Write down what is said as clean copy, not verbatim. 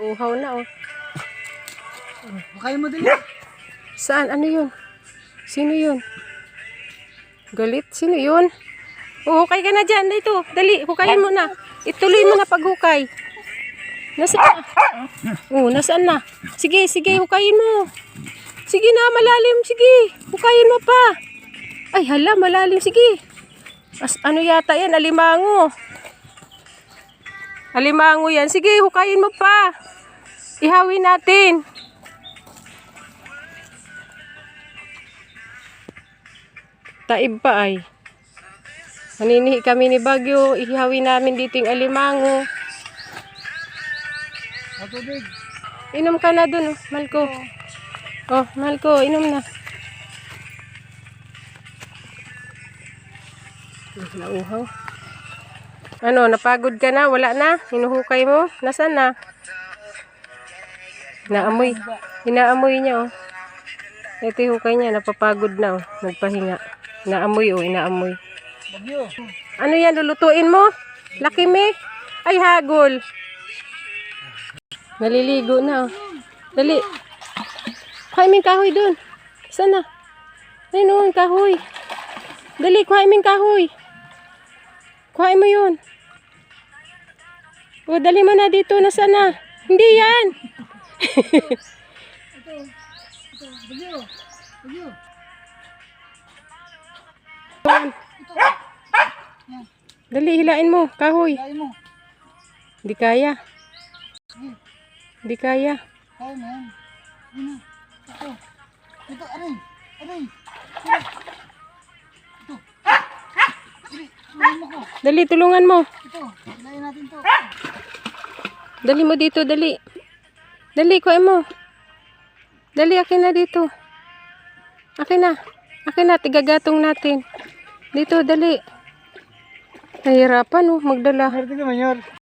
Nauuhaw na, oh. Hukayin mo dali. Saan? Ano yun? Sino yun? Galit? Sino yun? Oh, hukay ka na dyan. Dito. Dali, hukayin mo na. Ituloy mo na paghukay. Nasaan? Oh, nasaan na? Sige, sige, hukayin mo. Sige na, malalim. Sige, hukayin mo pa. Ay, hala, malalim. Sige. Ano yata yan? Alimango. Alimango yan. Sige, hukayin mo pa. Ihawin natin. Taib pa ay. Maninihi kami ni Bagyo. Ihawin namin dito yung alimango. Tubig. Inom ka na dun, oh, Malko. Oh, Malko, inom na. Nauhaw. Ano, napagod ka na? Wala na? Hinuhukay mo? Nasaan na? Inaamoy. Inaamoy niya, oh. Ito yung hukay niya. Napapagod na, oh. Nagpahinga. Inaamoy, oh. Inaamoy. Bagyo. Ano yan? Lulutuin mo? Laki me? Ay, hagol. Naliligo na, oh. Dali. Kuhain mo yung kahoy dun. Saan na? Ayun, oh, yung kahoy. Dali, kuhain mo yung kahoy. Kuhain mo yun. O, dali mo na dito. Nasaan na? Hindi yan. Ito. Bagyo. Bagyo. Dali, hilain mo. Kahoy. Hukayin mo. Hindi kaya. Hindi kaya. Kaya mo yan. Ano? Ito. Ito, aray. Aray. Ito. Tulungan mo ko. Dali, tulungan mo. Ito. Hilayin natin to. Dali mo dito, dali. Dali, kuhain mo. Dali, akin na dito. Akin na. Akin na, tigagatong natin. Dito, dali. Nahirapan, oh, magdala. Ito naman yun.